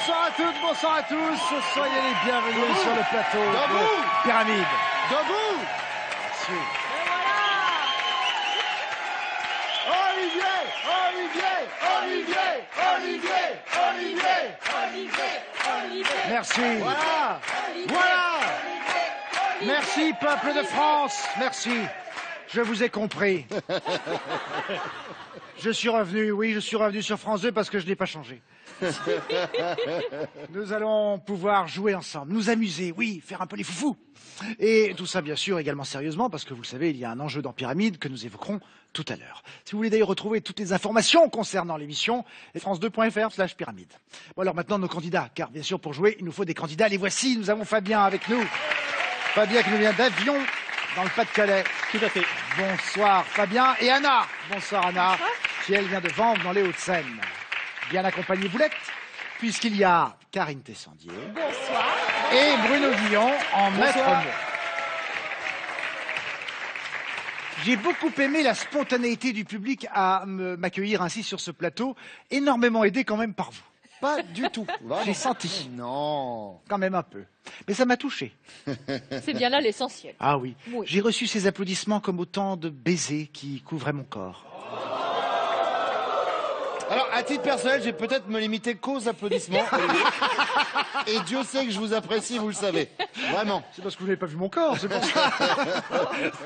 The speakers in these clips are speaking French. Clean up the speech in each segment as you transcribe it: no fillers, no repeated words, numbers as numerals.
Bonsoir à toutes, bonsoir à tous. Soyez les bienvenus sur le plateau de Pyramide. Debout. Merci. Et voilà. Olivier. Merci. Voilà. Merci, peuple de France. Merci. Je vous ai compris. Je suis revenu sur France 2 parce que je n'ai pas changé. Nous allons pouvoir jouer ensemble, nous amuser, oui, faire un peu les foufous. Et tout ça, bien sûr, également sérieusement, parce que vous le savez, il y a un enjeu dans Pyramide que nous évoquerons tout à l'heure. Si vous voulez d'ailleurs retrouver toutes les informations concernant l'émission, france2.fr/pyramide. Bon, alors maintenant, nos candidats, car bien sûr, pour jouer, il nous faut des candidats. Les voici, nous avons Fabien avec nous. Fabien qui nous vient d'Avion, dans le Pas-de-Calais. Tout à fait. Bonsoir Fabien. Et Anna. Bonsoir Anna, qui elle vient de Vanves dans les Hauts-de-Seine. Bien accompagnée vous l'êtes, puisqu'il y a Karine Tessandier. Bonsoir. Et Bruno Guillon en maître mot. J'ai beaucoup aimé la spontanéité du public à m'accueillir ainsi sur ce plateau, énormément aidé quand même par vous. Pas du tout. J'ai senti. Non. Quand même un peu. Mais ça m'a touché. C'est bien là l'essentiel. Ah oui. Oui. J'ai reçu ces applaudissements comme autant de baisers qui couvraient mon corps. Alors, à titre personnel, je vais peut-être me limiter qu'aux applaudissements. Et Dieu sait que je vous apprécie, vous le savez. Vraiment. C'est parce que vous n'avez pas vu mon corps, c'est pour ça.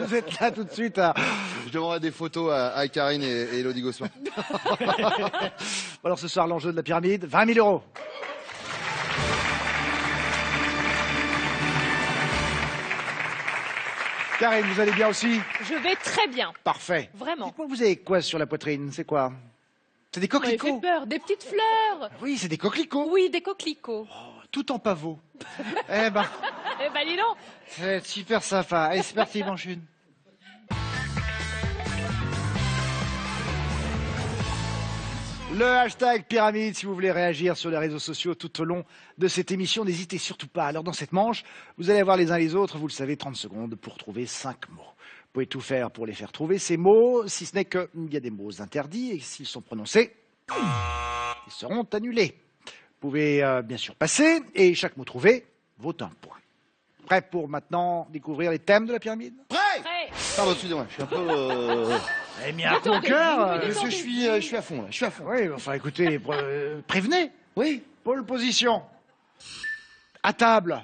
Vous êtes là tout de suite à... Je demanderai des photos à Karine et Elodie Gossuin. Alors ce soir, l'enjeu de la pyramide, 20 000 euros. Karine, vous allez bien aussi? Je vais très bien. Parfait. Vraiment. Dites-moi, vous avez quoi sur la poitrine? C'est quoi? C'est des Vous m'avez fait coquelicots? peur. Des petites fleurs. Oui, c'est des coquelicots. Oui, des coquelicots. Tout en pavot. Eh ben, Eh ben, dis donc. c'est super sympa. Allez, c'est parti, manche une. Le hashtag pyramide, si vous voulez réagir sur les réseaux sociaux tout au long de cette émission, n'hésitez surtout pas. Alors dans cette manche, vous allez avoir les uns les autres, vous le savez, 30 secondes pour trouver 5 mots. Vous pouvez tout faire pour les faire trouver, ces mots, si ce n'est qu'il y a des mots interdits et s'ils sont prononcés, ils seront annulés. Vous pouvez bien sûr passer et chaque mot trouvé vaut un point. Prêt pour maintenant découvrir les thèmes de la pyramide? Prêt. Prêt. Pardon, excusez-moi, je suis un peu... Eh bien, un coup au cœur. Monsieur, je suis à fond, là. Je suis à fond. Oui, enfin écoutez, prévenez. Oui. Pole position. À table.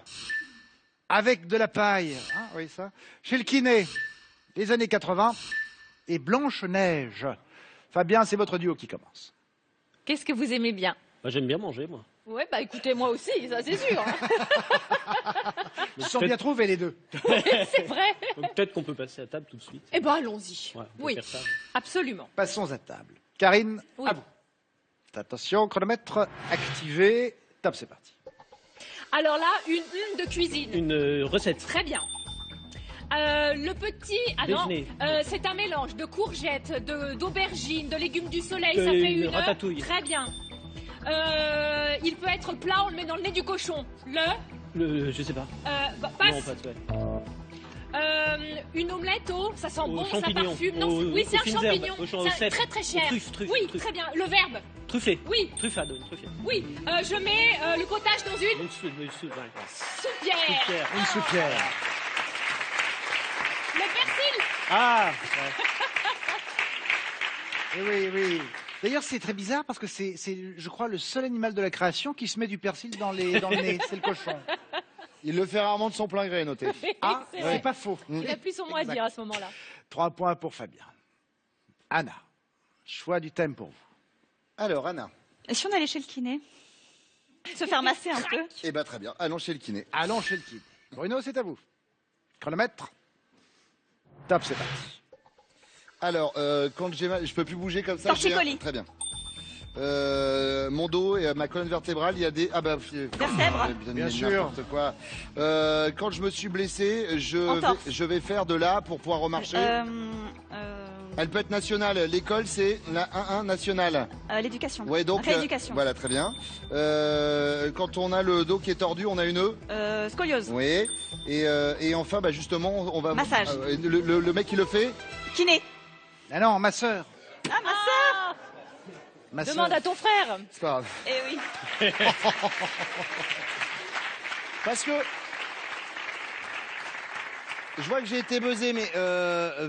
Avec de la paille. Ah, oui, ça. Chez le kiné. Les années 80. Et Blanche-Neige. Fabien, c'est votre duo qui commence. Qu'est-ce que vous aimez bien? Moi, j'aime bien manger, moi. Ouais, bah écoutez, moi aussi, ça c'est sûr. Ils sont bien trouvés les deux. C'est vrai. Donc, peut-être qu'on peut passer à table tout de suite. Eh ben, allons-y. Ouais, on peut Oui, faire ça. absolument. Passons à table. Karine, Oui. à vous. Attention, chronomètre activé. Top, c'est parti. Alors là, une de cuisine. Une recette. Très bien. Le petit, Déjeuner. c'est un mélange de courgettes, d'aubergines, de légumes du soleil. De Ça fait une une ratatouille. Très bien. Il peut être plat, on le met dans le nez du cochon. Je sais pas. Passe. Non, passe, ouais. Une omelette ça sent Aux bon, ça champignons. parfume. Non, Aux- oui, c'est aux un fines champignon. herbes, aux C'est cèpes, très très cher. aux truffes, oui, truffes. très bien. Le verbe. Truffé. Oui, Truffade, une truffière. oui. Je mets le potage dans une Une soupière. soupière. Soupière. Une soupière. Le persil. Ah Eh oui, oui. D'ailleurs, c'est très bizarre parce que c'est, je crois, le seul animal de la création qui se met du persil dans le nez. C'est le cochon. Il le fait rarement de son plein gré, notez. Ah, C'est c'est vrai. pas faux. Il a plus son mot à dire à ce moment-là. 3 points pour Fabien. Anna, choix du thème pour vous. Alors, Anna. Et si on allait chez le kiné? Se faire masser un peu? Eh ben, très bien. Allons chez le kiné. Allons chez le kiné. Bruno, c'est à vous. Chronomètre. Top, c'est parti. Alors, quand j'ai mal, je peux plus bouger comme ça. Torticolis. Très bien. Mon dos et ma colonne vertébrale, il y a des... Ah bah... Vertèbres. Bien sûr. N'importe quoi. Quand je me suis blessé, Entorse. je vais faire de là pour pouvoir remarcher. Elle peut être nationale. L'école, c'est la 1-1 nationale. L'éducation. Ouais, donc... Rééducation. voilà, très bien. Quand on a le dos qui est tordu, on a une... Scoliose. Oui. Et enfin, bah justement, on va... Massage. Le mec qui le fait. Kiné. Ah non, ma sœur. Ah, ma sœur. Ma sœur. Demande à ton frère. C'est pas grave. Eh oui. Parce que je vois que j'ai été buzzé, mais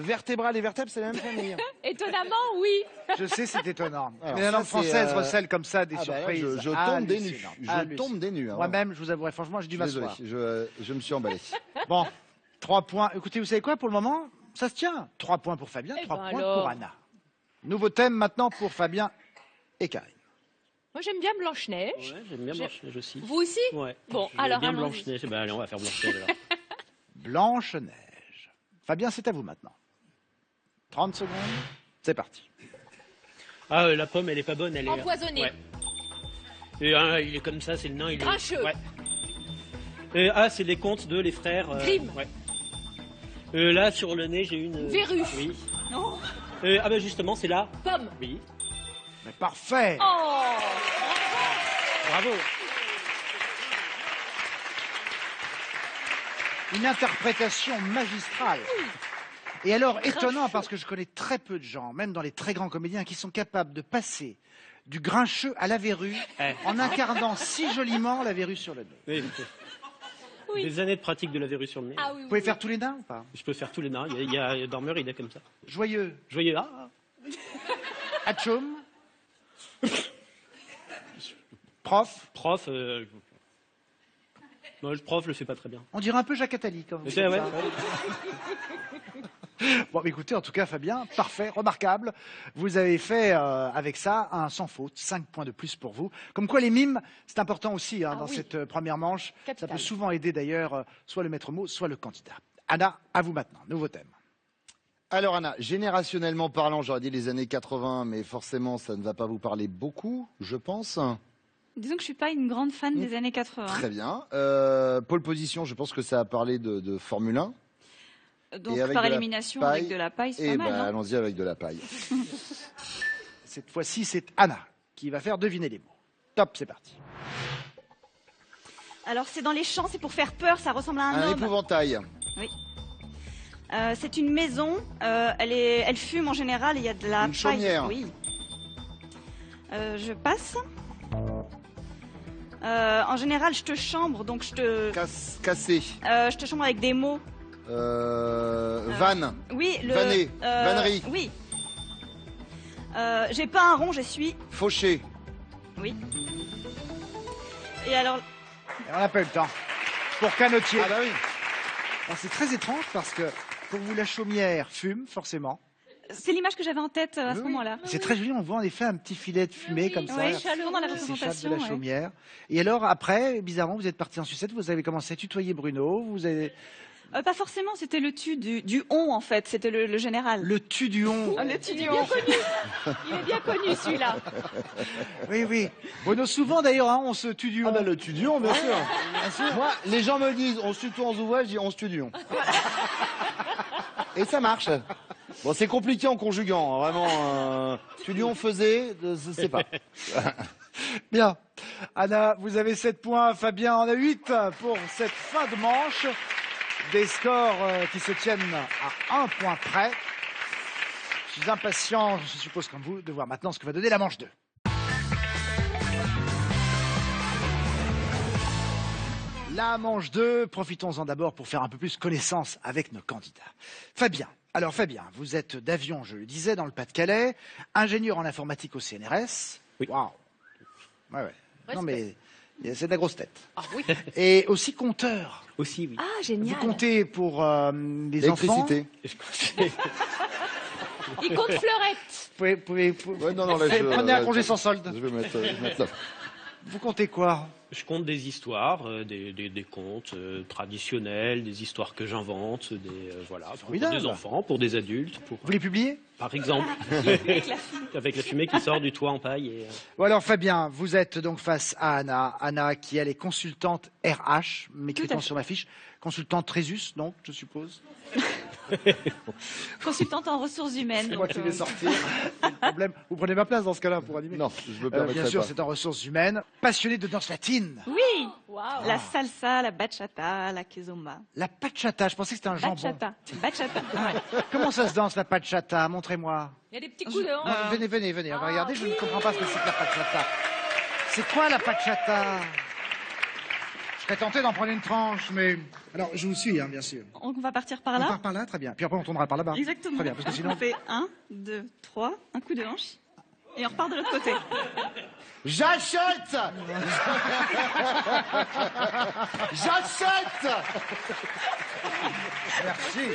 vertébrale et vertèbre, c'est la même famille. Étonnamment, oui. Je sais, c'est étonnant. Alors, Mais la ça, langue française c'est, recèle comme ça des Ah bah là, surprises. je tombe des nues. hallucinantes. Je Hallucinantes. tombe des nues. hein, Moi-même, je vous avouerai, franchement, j'ai dû vraiment. m'asseoir. Désolé, je me suis emballé. Bon, 3 points. Écoutez, vous savez quoi, pour le moment, ça se tient. 3 points pour Fabien, Eh 3 ben points alors. pour Anna. Nouveau thème maintenant pour Fabien et Karine. Moi, j'aime bien Blanche-Neige. Ouais, j'aime bien Blanche-Neige aussi. Vous aussi? Ouais. Bon, J'aime alors, bien allons-y. Blanche-Neige. Ben, allez, on va faire Blanche-Neige alors. Blanche-Neige. Fabien, c'est à vous maintenant. 30 secondes, c'est parti. Ah, la pomme, elle est pas bonne. Elle est Empoisonnée. Ouais. Et, il est comme ça, c'est le nain. Il est... Grincheux. Ouais. C'est les contes de les frères. Grimm. Ouais. Là, sur le nez, j'ai une. Verrue. Oui. Non. Ben justement, c'est là. Pomme. Oui. Mais parfait. Oh. Bravo. Une interprétation magistrale. Et alors, étonnant, parce que je connais très peu de gens, même dans les très grands comédiens, qui sont capables de passer du grincheux à la verrue en incarnant si joliment la verrue sur le nez. Oui. Oui. Des années de pratique de la verrue sur le nez. Ah oui, Vous oui, pouvez oui. faire tous les nains ou pas? Je peux faire tous les nains. Il y a Dormeur, il est comme ça. Joyeux. Joyeux. Ah. Hatchoum. Prof. Prof. Moi, le prof, je le fais pas très bien. On dirait un peu Jacques Attali quand même. C'est ouais. Bon, mais écoutez, en tout cas, Fabien, parfait, remarquable. Vous avez fait avec ça un sans faute, 5 points de plus pour vous. Comme quoi, les mimes, c'est important aussi dans oui. cette première manche. Capital. Ça peut souvent aider d'ailleurs soit le maître mot, soit le candidat. Anna, à vous maintenant. Nouveau thème. Alors Anna, générationnellement parlant, j'aurais dit les années 80, mais forcément, ça ne va pas vous parler beaucoup, je pense. Disons que je suis pas une grande fan des années 80. Très bien. Pole position, je pense que ça a parlé de Formule 1. Donc Et avec par de la élimination, paille, avec de la paille, c'est Et pas mal. hein. allons-y avec de la paille. Cette fois-ci, c'est Anna qui va faire deviner les mots. Top, c'est parti. Alors c'est dans les champs, c'est pour faire peur, ça ressemble à un Un homme. épouvantail. C'est une maison, elle fume en général, et il y a de la Une paille. chaumière. Oui. Je passe. En général, je te chambre, donc Cassé. je te chambre avec des mots. Vanne. Oui, le. Vanner. Vannerie. Oui. J'ai pas un rond, je suis. Fauché. Oui. Et alors, Et on n'a pas eu le temps. Pour Canotier. Ah bah oui. Alors, c'est très étrange parce que pour vous, la chaumière fume, forcément. c'est l'image que j'avais en tête à ce Oui. moment-là. C'est très joli, on voit en effet un petit filet de fumée comme ça. Oui, souvent dans la qui s'échappe de représentation. la ouais. chaumière. Et alors, après, bizarrement, vous êtes parti en sucette, vous avez commencé à tutoyer Bruno, vous avez Pas forcément, c'était le tu du on en fait, c'était le général. le tu du on. Le tu du Il est on. bien connu. Il est bien connu, celui-là. Oui, oui. Bruno, souvent d'ailleurs, on se tue du on. Ah bah le tudion, bien sûr. Moi, les gens me disent on se tutoie en zouvrage, je dis on se tudion. Et ça marche. Bon, c'est compliqué en conjuguant, hein, vraiment. Tudion faisait, je sais pas. Bien. Anna, vous avez 7 points, Fabien en a 8 pour cette fin de manche. Des scores qui se tiennent à 1 point près. Je suis impatient, je suppose comme vous, de voir maintenant ce que va donner la manche 2. La manche 2, profitons-en d'abord pour faire un peu plus connaissance avec nos candidats. Fabien, alors Fabien, vous êtes d'avion, je le disais, dans le Pas-de-Calais, ingénieur en informatique au CNRS. Oui. Waouh. Ouais, ouais. Non mais c'est de la grosse tête. Ah oui. Et aussi compteur. Aussi, oui. Ah, Vous génial. comptez pour les enfants. L'électricité. Il compte fleurette. Ouais, non, là, Prenez un congé sans solde. Je vais mettre là. Vous comptez quoi? Je compte des histoires, des contes traditionnels, des histoires que j'invente, voilà, pour Formidable. des enfants, pour des adultes, Vous les publiez? par exemple, avec la fumée qui sort du toit en paille. Et, Bon alors Fabien, vous êtes donc face à Anna. Anna qui elle est consultante RH, m'écrivant sur ma fiche. Consultante Trésus, donc, je suppose. Consultante en ressources humaines. C'est moi qui vais sortir. Problème. Vous prenez ma place dans ce cas-là pour animer. Non, je me Bien permettrai sûr, pas. c'est en ressources humaines. Passionnée de danse latine. Oui. Waouh. La salsa, la bachata, la kizomba. La bachata, je pensais que c'était un jambon. Bachata. Bachata. Ouais. Comment ça se danse la bachata? Montrez-moi. Il y a des petits coups de hanche. Venez, venez, venez, on va Ah, regarder, je oui. ne comprends pas ce que c'est que la bachata. C'est quoi la bachata? Je serais tenté d'en prendre une tranche, mais... Alors, je vous suis, hein, bien sûr. On va partir par On là. part par là, très bien. Puis après, on tournera par là-bas. Exactement. Très bien, parce que sinon... On fait 1, 2, 3, un coup de hanche. Et on repart de l'autre côté. J'achète. J'achète. Merci.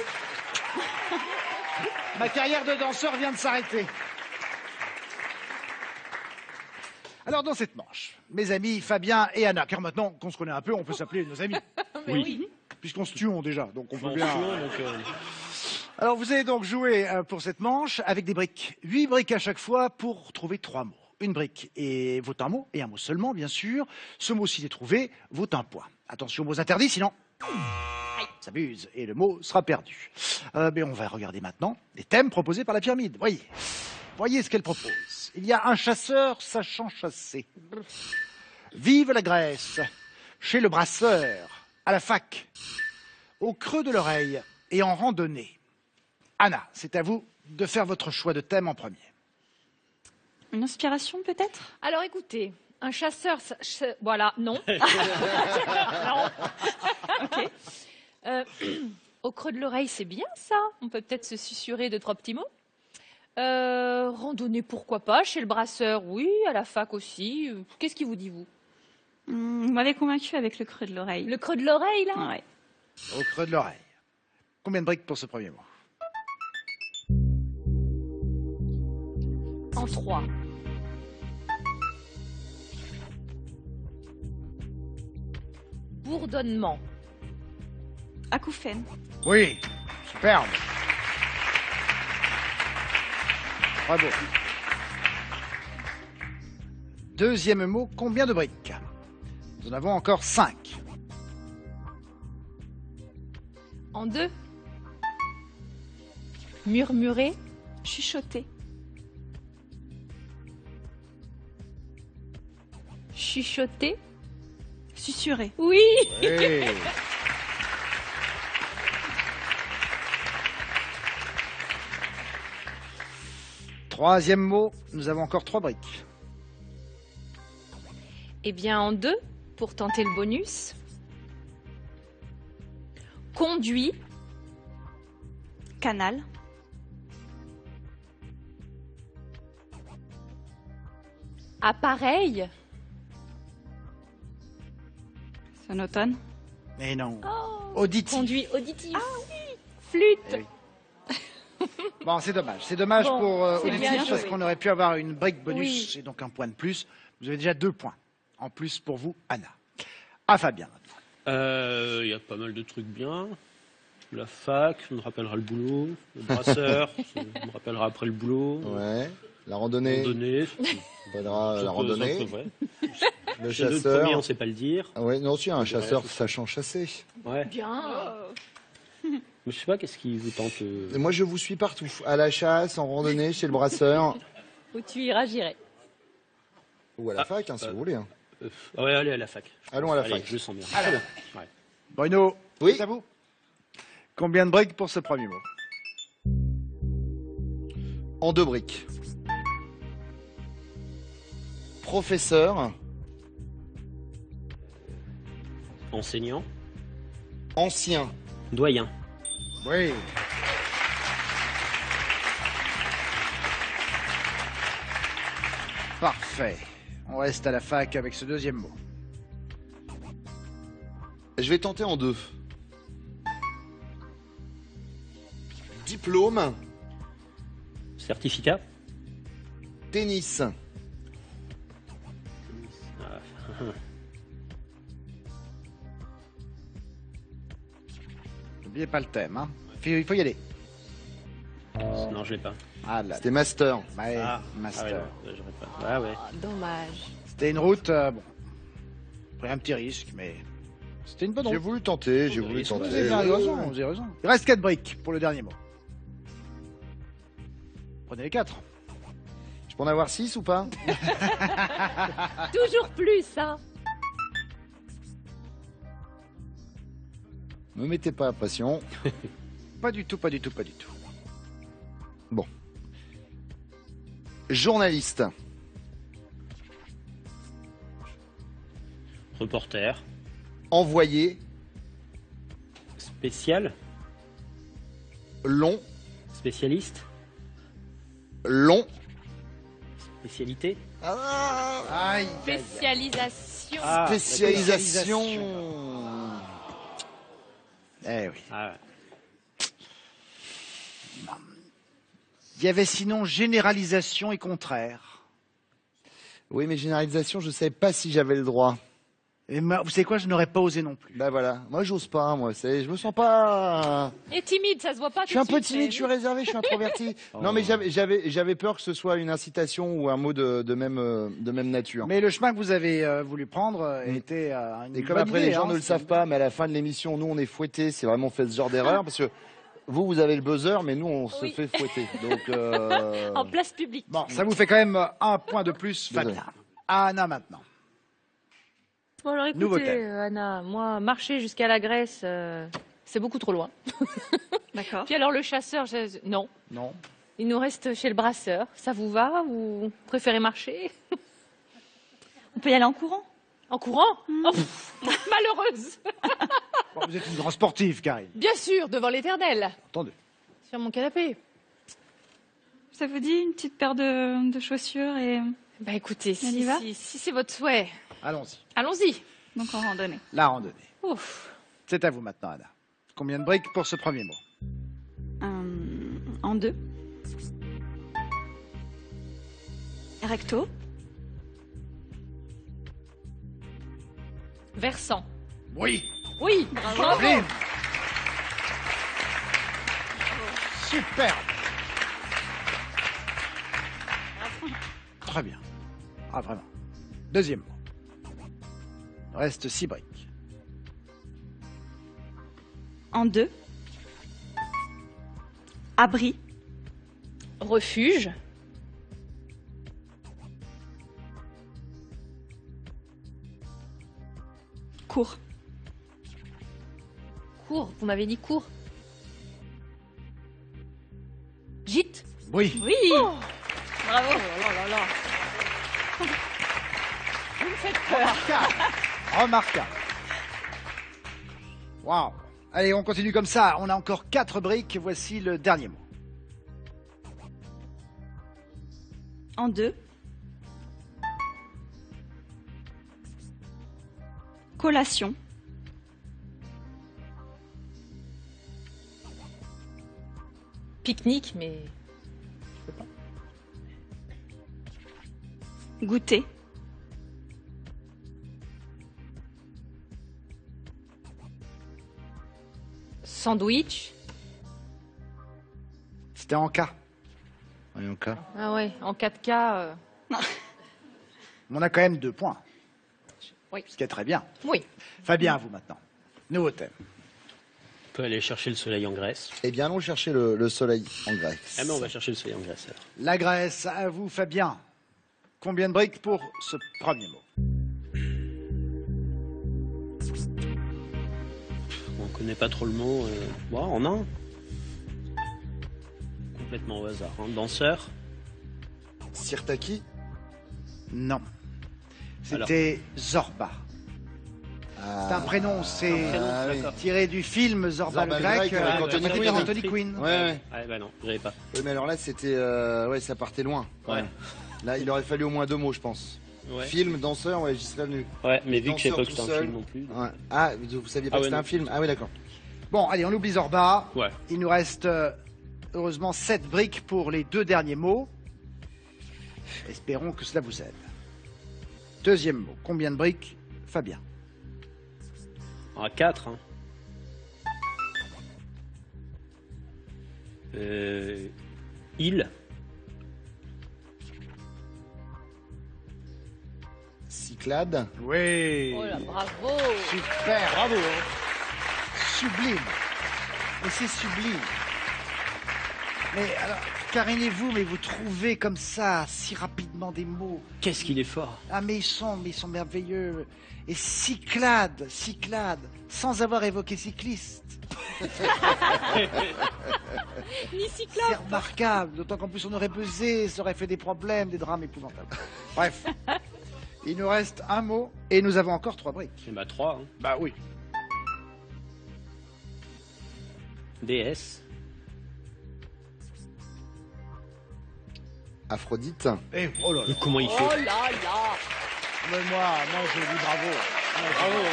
Ma carrière de danseur vient de s'arrêter. Alors, dans cette manche, mes amis Fabien et Anna, car maintenant qu'on se connaît un peu, on peut s'appeler nos amis. Mais oui. Puisqu'on se tuons déjà, donc on peut En bien... fluent, donc, Alors, vous allez donc jouer pour cette manche avec des briques. 8 briques à chaque fois pour trouver 3 mots. Une brique et vaut un mot, et un mot seulement, bien sûr. Ce mot, s'il est trouvé, vaut un point. Attention aux mots interdits, sinon... Ça s'abuse, et le mot sera perdu. Mais on va regarder maintenant les thèmes proposés par la pyramide. Voyez ce qu'elle propose. Il y a un chasseur sachant chasser. Vive la Grèce. Chez le brasseur. À la fac. Au creux de l'oreille. Et en randonnée. Anna, c'est à vous de faire votre choix de thème en premier. Une inspiration peut-être? Alors écoutez, un chasseur, voilà, non. Non. Ok. Au creux de l'oreille, c'est bien ça. On peut peut-être se susurrer 2-3 petits mots. Randonnée, pourquoi pas. Chez le brasseur, oui. À la fac aussi. Qu'est-ce qui vous dit, vous? Vous m'avez convaincu avec le creux de l'oreille. Le creux de l'oreille, là? Ouais. Au creux de l'oreille. Combien de briques pour ce premier mot? En 3. Bourdonnement. Acouphène. Oui, superbe. Bravo. Deuxième mot, combien de briques? Nous en avons encore 5. En 2. Murmurer. Chuchoter. Chuchoter. Susurrer. Oui. Oui. Troisième mot, nous avons encore 3 briques. Eh bien, en 2, pour tenter le bonus. Conduit. Canal. Appareil. Sonotone. Mais non. Oh, Auditif. Conduit auditif. Ah oui. Flûte. Eh oui. Bon, c'est dommage. C'est dommage Bon, pour c'est bien auditif parce joué. qu'on aurait pu avoir une brique bonus Oui. et donc un point de plus. Vous avez déjà 2 points en plus pour vous, Anna. À Fabien. maintenant. il y a pas mal de trucs bien. La fac, ça me rappellera le boulot. Le brasseur, ça me rappellera après le boulot. Ouais. La randonnée. Randonnée. La randonnée. Ouais. Le Chez le chasseur. premier, on sait pas le dire. Ah ouais, non, si, un chasseur c'est ça. sachant chasser. Ouais. Bien. Mais je sais pas, qu'est-ce qui vous tente Et moi, je vous suis partout. À la chasse, en randonnée, chez le brasseur. Où tu iras, j'irai. Ou à la fac, hein, si vous voulez. hein. Ouais, allez à la fac. Allons à la Allez, fac. je le sens bien. Alors. Ouais. Bruno, Oui. c'est à vous. Combien de briques pour ce premier mot? En 2 briques. Professeur, Enseignant. ancien. Doyen. Oui. Parfait. On reste à la fac avec ce deuxième mot. Je vais tenter en 2. Diplôme, Certificat. tennis. N'oubliez pas le thème. Hein. Il faut y aller. Non, je l'ai pas. Ah là. C'était master. Ouais, Ah, master. ouais, non, j'aurais pas. Ah ouais. Ah, dommage. C'était une route. Bon. Pris un petit risque, mais c'était une bonne J'ai route. voulu tenter, j'ai voulu Vous tenter. avez bien raison, vous avez raison. Il reste 4 briques pour le dernier mot. Prenez les 4. Je peux en avoir 6 ou pas? Toujours plus, hein. Me mettez pas à pression. Pas du tout, pas du tout, pas du tout. Bon. Journaliste. Reporter. Envoyé. Spécial. Long. Spécialiste. Long. Spécialité. Aïe. Spécialisation. Ah, Spécialisation. Eh oui. Ah, ouais. Il y avait sinon généralisation et contraire. Oui, mais généralisation, je savais pas si j'avais le droit. Et vous savez quoi, je n'aurais pas osé non plus. Bah voilà, moi j'ose pas, moi, je me sens pas... Et timide, ça se voit pas. Je suis un peu timide, je suis réservé, je suis introverti. Non, mais j'avais peur que ce soit une incitation ou un mot de même nature. Mais le chemin que vous avez voulu prendre était une Et comme bonne après idée, les gens hein, ne le c'est- savent pas, mais à la fin de l'émission, nous on est fouettés, c'est vraiment fait ce genre d'erreur, parce que vous avez le buzzer, mais nous on se Oui. fait fouetter. Donc, En place publique. Bon, ça vous fait quand même un point de plus, Désolé. Fabien. Anna maintenant. Bon, alors Nouveau écoutez, thème. Anna, moi, marcher jusqu'à la Grèce, c'est beaucoup trop loin. D'accord. Puis alors le chasseur, non. Non. Il nous reste chez le brasseur. Ça vous va ou préférez marcher? On peut y aller en courant? En courant? Oh, pff, malheureuse. Bon, vous êtes une grande sportive, Karine. Bien sûr, devant l'éternel. Entendu. Sur mon canapé. Ça vous dit une petite paire de chaussures et Bah écoutez, On y va si c'est votre souhait, Allons-y. allons-y. donc en randonnée? La randonnée. Ouf. C'est à vous maintenant, Anna. Combien de briques pour ce premier mot? En 2. Recto. Versant. Oui. Oui, bravo. Sublime. Super. Très bien. Ah, vraiment. Deuxième mot. Il reste 6 briques. En 2. Abri. Refuge. Cours. Cours, vous m'avez dit cours. Gîte. Oui. Oui. Bravo. Oh là là. Vous me faites peur. Remarquable. Remarquable. Waouh. Allez, on continue comme ça. On a encore 4 briques. Voici le dernier mot. En 2. Collation. Pique-nique, mais Goûter. sandwich. C'était en cas. voyons cas. Ah ouais, en 4K. On a quand même 2 points. Oui. Ce qui est très bien. Oui. Fabien, à vous maintenant. Nouveau thème. On peut aller chercher le soleil en Grèce. Eh bien, allons chercher le soleil en Grèce. Ah mais on va chercher le soleil en Grèce alors. La Grèce, à vous, Fabien. Combien de briques pour ce premier mot? On connaît pas trop le mot. Bon, en un. Complètement au hasard. Hein. Danseur. Sirtaki. Non. C'était Zorba. C'est un prénom, c'est Ah, oui. tiré du film Zorba, Zorba le grec, avec avec Anthony Quinn. Anthony Quinn. Ouais. Ah bah non, j'avais pas. Oui, mais alors là, c'était... ouais, ça partait loin. Ouais. Là, il aurait fallu au moins 2 mots, je pense. Ouais. Film, danseur, ouais, j'y serais venu. Ouais, mais vu que je sais Danseur pas que tout c'était un seul. film non plus. Ouais. Ah, vous saviez pas Ah que ouais, c'était un non. film? Ah oui, d'accord. Bon, allez, on oublie Zorba. Ouais. Il nous reste heureusement 7 briques pour les 2 derniers mots. Espérons que cela vous aide. Deuxième mot. Combien de briques, Fabien? À 4. Hein. Île. Cyclade. Oui. Oh là, bravo. Super, bravo. Sublime. Et c'est sublime. Mais alors, Karine et vous, mais vous trouvez comme ça, si rapidement des mots. Qu'est-ce qu'il est fort. Ah, mais ils sont merveilleux. Et Cyclade, sans avoir évoqué cycliste. Ni C'est cyclope. remarquable, d'autant qu'en plus on aurait pesé, ça aurait fait des problèmes, des drames épouvantables. Bref, il nous reste un mot et nous avons encore 3 briques. Eh ben, 3. Hein. Bah oui. DS. Aphrodite. Et oh là là. Comment il fait? Oh là là. Mais moi je dis bravo. Bravo.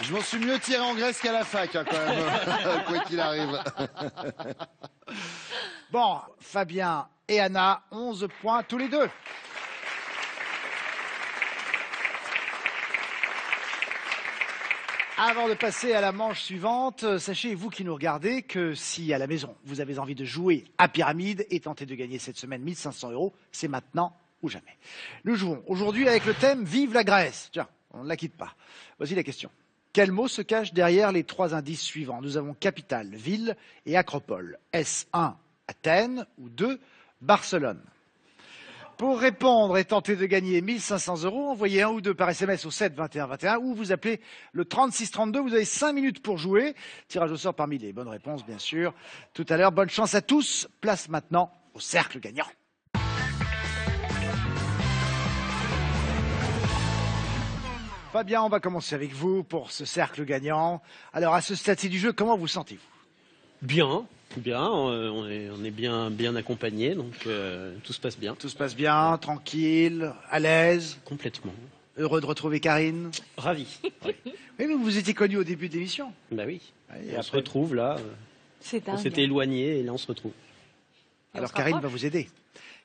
Je m'en suis mieux tiré en Grèce qu'à la fac, hein, quand même, quoi qu'il arrive. Bon, Fabien et Anna, 11 points tous les deux. Avant de passer à la manche suivante, sachez, vous qui nous regardez, que si à la maison, vous avez envie de jouer à Pyramide et tenter de gagner cette semaine 1500 €, c'est maintenant ou jamais. Nous jouons aujourd'hui avec le thème Vive la Grèce. Tiens, on ne la quitte pas. Voici la question. Quel mot se cache derrière les 3 indices suivants? Nous avons capitale, ville et acropole. Est-ce 1, Athènes ou 2, Barcelone? Pour répondre et tenter de gagner 1500 €, envoyez 1 ou 2 par SMS au 7 21 21 ou vous appelez le 36 32. Vous avez 5 minutes pour jouer. Tirage au sort parmi les bonnes réponses, bien sûr. Tout à l'heure, bonne chance à tous. Place maintenant au cercle gagnant. Fabien, on va commencer avec vous pour ce cercle gagnant. Alors, à ce stade-ci du jeu, comment vous sentez-vous? Bien. On est bien accompagné, donc tout se passe bien. Tout se passe bien, tranquille, à l'aise, Complètement. heureux de retrouver Karine? Ravi. Oui, mais vous vous étiez connus au début de l'émission. Bah oui. Et Et on se après- retrouve là. C'est On dingue. s'était éloigné et là on se retrouve. Et on Alors se Karine va rapproche. vous aider.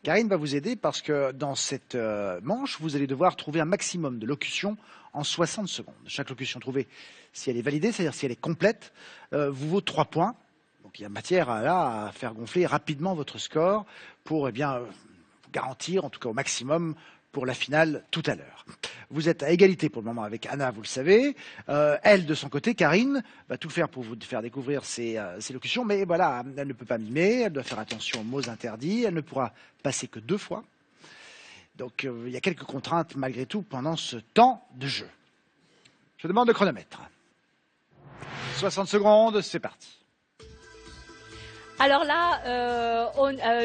Karine va vous aider parce que dans cette manche, vous allez devoir trouver un maximum de locutions en 60 secondes. Chaque locution trouvée, si elle est validée, c'est-à-dire si elle est complète, vous vaut 3 points. Donc il y a matière à faire gonfler rapidement votre score pour vous garantir, en tout cas au maximum, pour la finale tout à l'heure. Vous êtes à égalité pour le moment avec Anna, vous le savez. Elle, de son côté, Karine, va tout faire pour vous faire découvrir ses locutions, mais voilà, elle ne peut pas mimer, elle doit faire attention aux mots interdits, elle ne pourra passer que 2 fois. Donc il y a quelques contraintes malgré tout pendant ce temps de jeu. Je demande le chronomètre. 60 secondes, c'est parti. Alors là,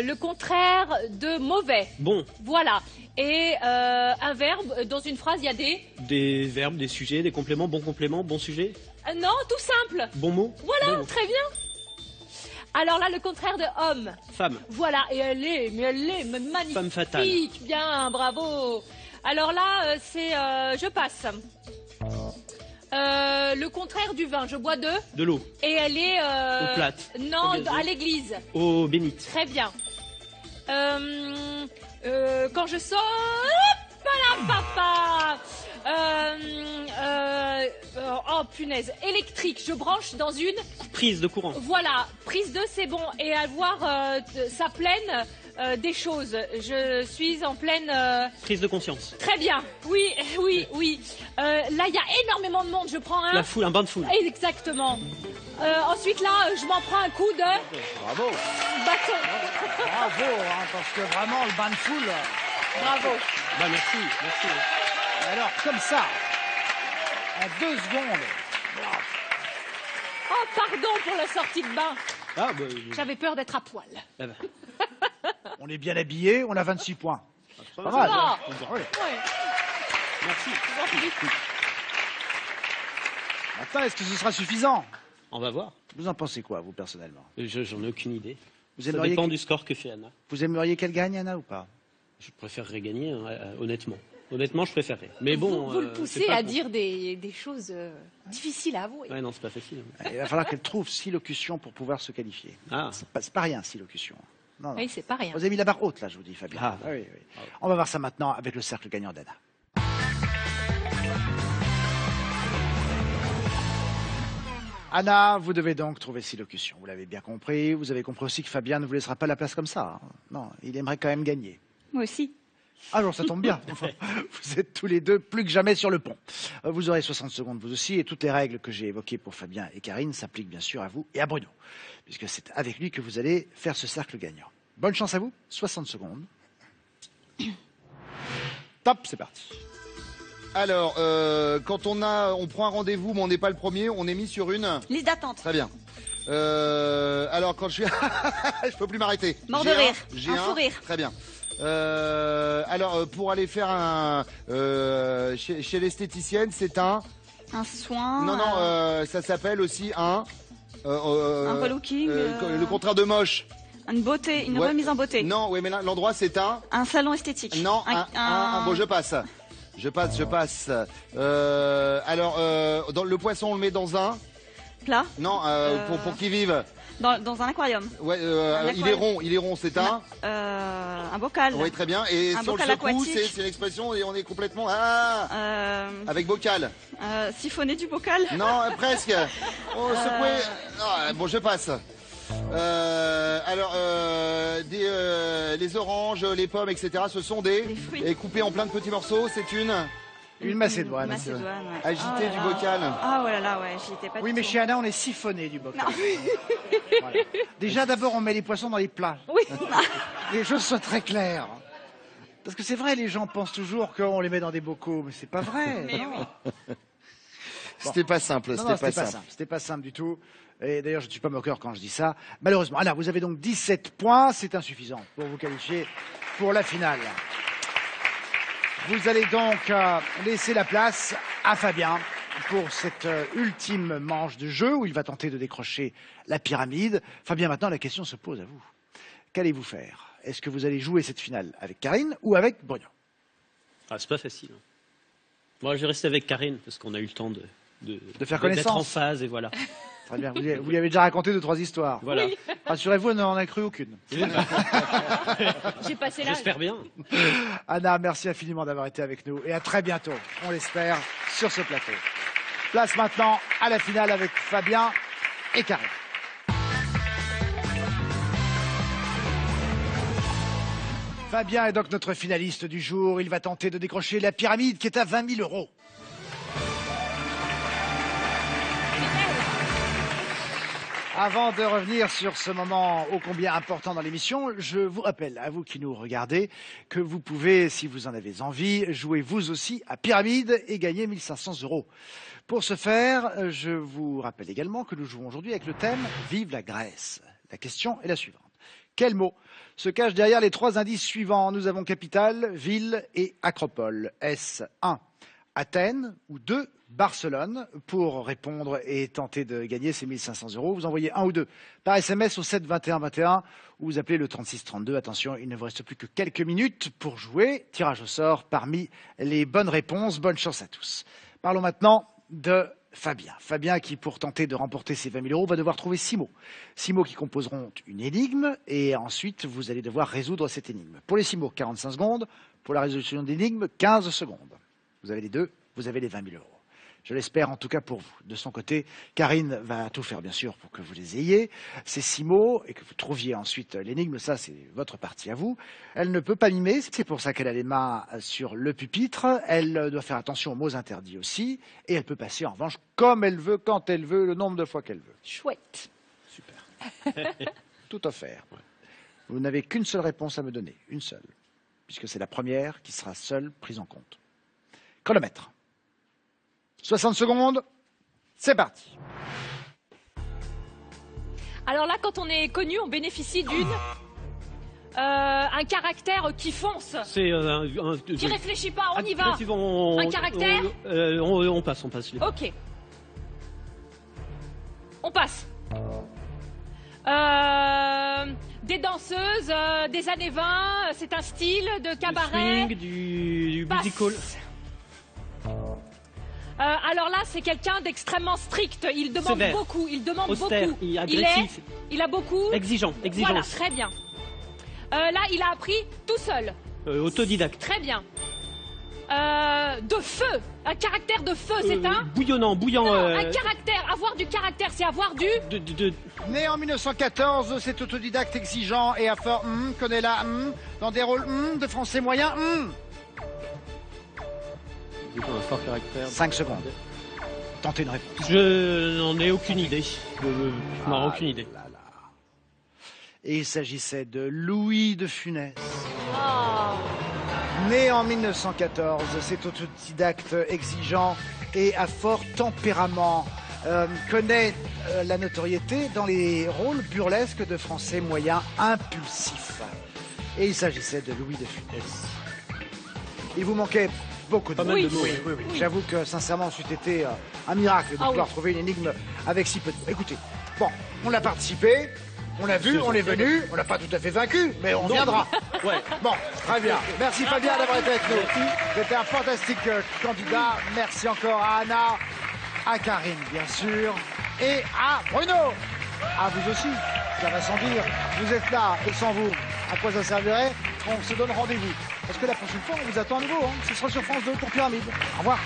le contraire de mauvais. Bon, Voilà. Et un verbe, dans une phrase, il y a des verbes, des sujets, des compléments, bon sujet, non, tout simple. bon mot. Voilà, Bon. très bien. Alors là, le contraire de homme. Femme. Voilà, et elle est magnifique. Femme fatale. Bien, bravo. Alors là, c'est je passe. Le contraire du vin, je bois De l'eau. et elle est Au plate. non, Au gazon. à l'église. Eau bénite. Très bien. Quand je sors, hop là, papa. Oh punaise, électrique. Je branche dans une. Prise de courant. Voilà, prise de c'est bon et avoir sa pleine des choses. Je suis en pleine. Prise de conscience. Très bien. Oui. Là, il y a énormément de monde. Je prends un. La foule, un bain de foule. Exactement. Ensuite, là, je m'en prends un coup de Bravo. bâton. Bravo, hein, parce que vraiment, le bain de foule. Bravo. Bah merci. Alors, comme ça, en 2 secondes. Oh, pardon pour la sortie de bain. Ah bah, J'avais peur d'être à poil. ah bah. On est bien habillé, on a 26 points. Ça Pas va, mal. ça va. Oui. Ouais. Merci. Maintenant, est-ce que ce sera suffisant? On va voir. Vous en pensez quoi, vous, personnellement? J'en ai aucune idée. Vous Ça aimeriez, dépend du score que fait Anna. vous aimeriez qu'elle gagne, Anna, ou pas? Je préférerais gagner, hein, honnêtement. Honnêtement, je préférerais. Mais bon. Vous le c'est poussez pas à con. dire des choses difficiles à avouer. Ouais, non, c'est pas facile. Il va falloir qu'elle trouve 6 locutions pour pouvoir se qualifier. Ah. C'est pas rien, 6 locutions. Non, non. Oui, c'est pas rien. Vous avez mis la barre haute, là, je vous dis, Fabien. Ah. Oui, oui. On va voir ça maintenant avec le cercle gagnant d'Anna. Anna, vous devez donc trouver 6 locutions. Vous l'avez bien compris. Vous avez compris aussi que Fabien ne vous laissera pas la place comme ça, hein. Non, il aimerait quand même gagner. Moi aussi. Ah non, ça tombe bien. Vous êtes tous les deux plus que jamais sur le pont. Vous aurez 60 secondes vous aussi et toutes les règles que j'ai évoquées pour Fabien et Karine s'appliquent bien sûr à vous et à Bruno, puisque c'est avec lui que vous allez faire ce cercle gagnant. Bonne chance à vous, 60 secondes. Top, c'est parti. Alors, quand on prend un rendez-vous, mais on n'est pas le premier, on est mis sur une... Liste d'attente. Très bien. Alors, quand je suis... je peux plus m'arrêter. Mort de rire. J'ai Un fou rire. Très bien. Alors, pour aller faire un... chez l'esthéticienne, c'est un... Un soin. Non, ça s'appelle aussi un... un relooking. Le contraire de moche. Une beauté, une Ouais. remise en beauté. Non, oui, mais là, l'endroit, c'est un... Un salon esthétique. Non, bon, je passe. Je passe. Alors, dans le poisson, on le met dans un... Plat. Non, pour qu'il vive. Dans un aquarium. Ouais, aquarium. il est rond, c'est un... Un bocal. Oui, très bien. Et Un sur le bocal secours, aquatique. c'est une expression et on est complètement... Ah, avec bocal. Siphonner du bocal. Non, presque. Oh, secouer. Non, bon, je passe. Alors, les oranges, les pommes, etc. Ce sont des... Des fruits. Et coupés en plein de petits morceaux, c'est une Macédoine. Macédoine, ouais. agitée du bocal. Ah, oh là là, ouais, j'y étais pas Oui, du mais tout. chez Anna, on est siphonné du bocal. Voilà. Déjà, d'abord, on met les poissons dans les plats. Oui. Les choses soient très claires. Parce que c'est vrai, les gens pensent toujours qu'on les met dans des bocaux, mais c'est pas vrai. Mais Non. C'était pas simple, Non, c'était non, pas simple. C'était pas simple du tout. Et d'ailleurs, je ne suis pas moqueur quand je dis ça. Malheureusement, Anna, vous avez donc 17 points. C'est insuffisant pour vous qualifier pour la finale. Vous allez donc laisser la place à Fabien pour cette ultime manche de jeu où il va tenter de décrocher la pyramide. Fabien, maintenant, la question se pose à vous. Qu'allez-vous faire? Est-ce que vous allez jouer cette finale avec Karine ou avec Bruno? Ah, c'est pas facile. Moi, je vais rester avec Karine parce qu'on a eu le temps de faire d'être connaissance. en phase et voilà. Très bien. Vous lui avez déjà raconté 2 ou 3 histoires. Voilà. Rassurez-vous, elle n'en a cru aucune. J'ai passé l'âge. J'espère bien. Anna, merci infiniment d'avoir été avec nous et à très bientôt, on l'espère, sur ce plateau. Place maintenant à la finale avec Fabien et Karine. Fabien est donc notre finaliste du jour. Il va tenter de décrocher la pyramide qui est à 20 000 €. Avant de revenir sur ce moment ô combien important dans l'émission, je vous rappelle, à vous qui nous regardez, que vous pouvez, si vous en avez envie, jouer vous aussi à Pyramide et gagner 1 500 €. Pour ce faire, je vous rappelle également que nous jouons aujourd'hui avec le thème « Vive la Grèce ». La question est la suivante. Quel mot se cache derrière les 3 indices suivants? Nous avons capitale, ville et acropole. Est-ce 1, Athènes ou 2, Barcelone? Pour répondre et tenter de gagner ces 1 500 €, vous envoyez 1 ou 2 par SMS au 7 21 21 ou vous appelez le 36 32. Attention, il ne vous reste plus que quelques minutes pour jouer. Tirage au sort parmi les bonnes réponses. Bonne chance à tous. Parlons maintenant de Fabien. Fabien qui, pour tenter de remporter ces 20 000 €, va devoir trouver 6 mots. 6 mots qui composeront une énigme et ensuite vous allez devoir résoudre cette énigme. Pour les 6 mots, 45 secondes. Pour la résolution d'énigme, 15 secondes. Vous avez les deux, vous avez les 20 000 €. Je l'espère en tout cas pour vous. De son côté, Karine va tout faire bien sûr pour que vous les ayez, ces 6 mots, et que vous trouviez ensuite l'énigme. Ça, c'est votre partie à vous. Elle ne peut pas mimer, c'est pour ça qu'elle a les mains sur le pupitre. Elle doit faire attention aux mots interdits aussi, et elle peut passer en revanche comme elle veut, quand elle veut, le nombre de fois qu'elle veut. Chouette. Super. Tout offert. Vous n'avez qu'une seule réponse à me donner, une seule, puisque c'est la première qui sera seule prise en compte. Chronomètre. 60 secondes, c'est parti. Alors là, quand on est connu, on bénéficie un caractère qui fonce, C'est qui réfléchit pas, on y va. Un caractère on passe. Ok. On passe. Des danseuses des années 20, c'est un style de cabaret. Du swing, du Passe. musical. Alors là, c'est quelqu'un d'extrêmement strict. Il demande Sévère. beaucoup. Il demande Austère, beaucoup. agressif. Il a beaucoup. Exigeant, Voilà, exigence. très bien. Là, il a appris tout seul. Autodidacte. Très bien. De feu. Un caractère de feu, c'est un... Bouillonnant, bouillant. Non, un caractère. Avoir du caractère, c'est avoir du... Né en 1914, c'est autodidacte exigeant et à fort connaît la dans des rôles de français moyen. Un fort caractère. 5 secondes. Tentez une réponse. Je n'en ai aucune idée. Je n'en ai aucune idée. Et il s'agissait de Louis de Funès. Oh. Né en 1914, c'est autodidacte exigeant et à fort tempérament. Connaît la notoriété dans les rôles burlesques de français moyen impulsif. Et il s'agissait de Louis de Funès. Il vous manquait beaucoup de mots. Oui. Oui. J'avoue que sincèrement, c'eût été un miracle de pouvoir trouver une énigme avec si peu de mots. Écoutez, bon, on a participé. On l'a vu, on est venu, on l'a pas tout à fait vaincu, mais on viendra. Ouais. Bon, très bien. Merci Fabien d'avoir été avec nous. C'était un fantastique candidat. Merci encore à Anna, à Karine bien sûr, et à Bruno. À vous aussi, ça va sans dire. Vous êtes là et sans vous, à quoi ça servirait? On se donne rendez-vous. Parce que la prochaine fois, on vous attend à nouveau. Ce sera sur France 2 pour Pyramide. Au revoir.